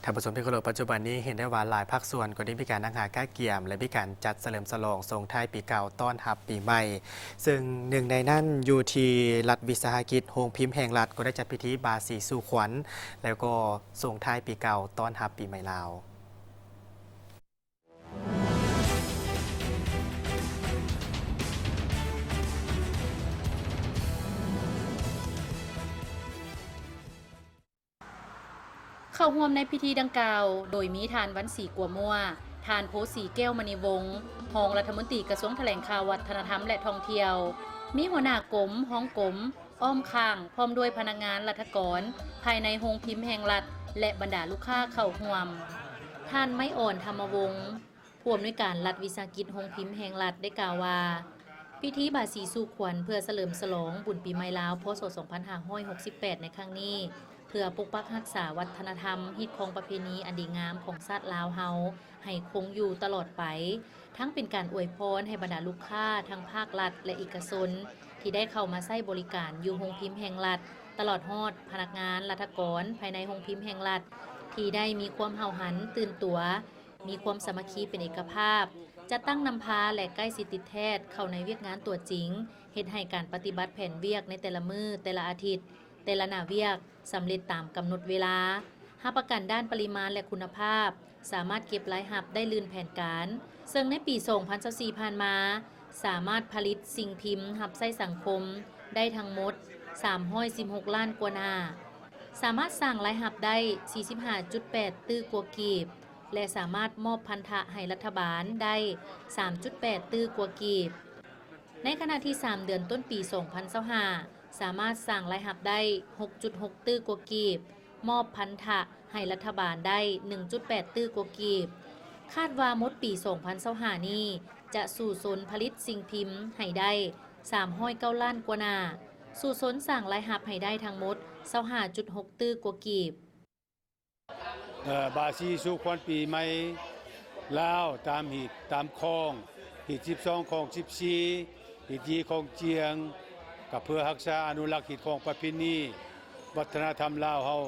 ท่านผู้ชมที่เคารพปัจจุบันนี้เห็นได้ว่าหลายภาคส่วนก็ได้มีการนั่งหาก้าเกี่ยมและมีการจัดเฉลิมฉลองส่งท้ายปีเก่าต้อนรับปีใหม่ซึ่งหนึ่งในนั้นอยู่ที่รัฐวิสาหกิจโฮงพิมพ์แห่งรัฐก็ได้จัดพิธีบาสีสู่ขวัญแล้วก็ส่งท้ายปีเก่าต้อนรับปีใหม่ลาวเข้าร่วมในพิธีดังกล่าวโดยมีทานวันศรีกัวมัวทานโพสีแก้วมณีวงศ์รองรัฐมนตรีกระทรวงแถลงข่าววัฒนธรรมและท่องเที่ยวมีหัวหน้ากรมห้องกรมอ้อมข้างพร้อมด้วยพนักงานรัฐกรภายในโรงพิมพ์แห่งรัฐและบรรดาลูกค้าเข้าร่วมท่านไม้อ่อนธรรมวงศ์ผู้อำนวยการรัฐวิสาหกิจโรงพิมพ์แห่งรัฐได้กล่าวว่าพิธีบาสีสู่ขวัญเพื่อเฉลิมฉลองบุญปีใหม่ลาวพ.ศ. 2568ในครั้งนี้เพื่อปกปักรักษาวัฒนธรรมฮิตของประเพณีอันดีงามของชาติลาวเฮาให้คงอยู่ตลอดไปทั้งเป็นการอวยพรให้บรรดาลูกค้าทั้งภาครัฐและเอกชนที่ได้เข้ามาใช้บริการอยู่โรงพิมพ์แห่งรัฐตลอดฮอดพนักงานรัฐกรภายในโรงพิมพ์แห่งรัฐที่ได้มีความเฮาหันตื่นตัวมีความสามัคคีเป็นเอกภาพจะตั้งนำพาและใกล้สิติดแทศเข้าในเวียกงานตัวจริงเฮ็ดให้การปฏิบัติแผนเวียกในแต่ละมื้อแต่ละอาทิตย์แต่ละหน้าเวียกสำเร็จตามกำหนดเวลารับประกันด้านปริมาณและคุณภาพสามารถเก็บรายรับได้ลื่นแผนการซึ่งในปี2024ผ่านมาสามารถผลิตสิ่งพิมพ์รับใช้สังคมได้ทั้งหมด316ล้านกว่าหน้าสามารถสร้างรายรับได้ 45.8 ตื้อกว่ากีบและสามารถมอบพันธะให้รัฐบาลได้ 3.8 ตื้อกว่ากีบในขณะที่ 3 เดือนต้นปี2025สามารถสร้างรายรับได้ 6.6 ตื้อกว่ากีบมอบพันธะให้รัฐบาลได้ 1.8 ตื้อกว่ากีบคาดว่าหมดปี2025นี้จะสู่สนผลิตสิ่งพิมพ์ให้ได้309ล้านกว่าหน้าสู่สนสร้างรายรับให้ได้ทั้งหมด 25.6 ตื้อกว่ากีบบาสีสู่ขวัญปีใหม่ลาวตามหีบตามคลองหีบ12คลอง14หีบยีคลองเจียงกับเพื่อรักษาอนุรักษ์หีบของประเพณีวัฒนธรรมลาวเฮา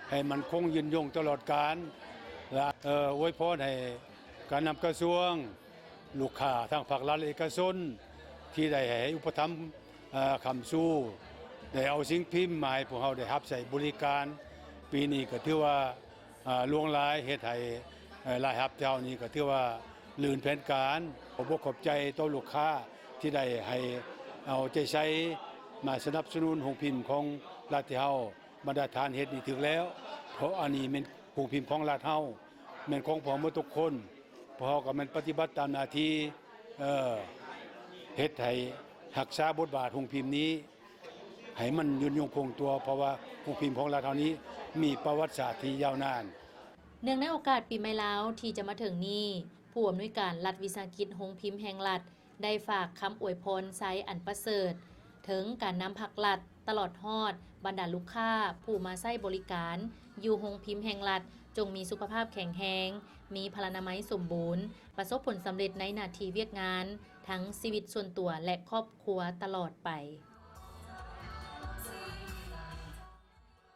ให้มันคงยืนยงตลอดกาลและอวยพรให้การนำกระทรวงลูกค้าทางภาครัฐและเอกชนที่ได้ให้อุปถัมภ์คำสู้ได้เอาสิ่งพิมพ์มาให้พวกเฮาได้รับใช้บริการปีนี้ก็ถือว่าล่วงหลายเฮ็ดให้รายรับเจ้านี้ก็ถือว่าลื่นแผนการขอบใจต่อลูกค้าที่ได้ให้เอาใจใช้มาสนับสนุนโรงพิมพ์ของรัฐเฮามาตรฐานเฮ็ดนี่ถึงแล้วเพราะอันนี้เป็นโรงพิมพ์ของรัฐเฮาแม่นของพวกเราทุกคนเพราะเฮาก็มันปฏิบัติตามหน้าที่เฮ็ดให้รักษาบทบาทโรงพิมพ์นี้ให้มันยืนยงคงตัวเพราะว่าโรงพิมพ์ของรัฐเฮานี้มีประวัติศาสตร์ที่ยาวนานเนื่องในโอกาสปีใหม่ลาวที่จะมาถึงนี้ผู้อำนวยการรัฐวิสาหกิจโรงพิมพ์แห่งรัฐได้ฝากคำอวยพรไซอันประเสริฐถึงการนำภาครัฐตลอดฮอดบรรดาลูกค้าผู้มาใช้บริการอยู่โรงพิมพ์แห่งรัฐจงมีสุขภาพแข็งแรงมีพลานามัยสมบูรณ์ประสบผลสำเร็จในหน้าที่เวียกงานทั้งชีวิตส่วนตัวและครอบครัวตลอดไป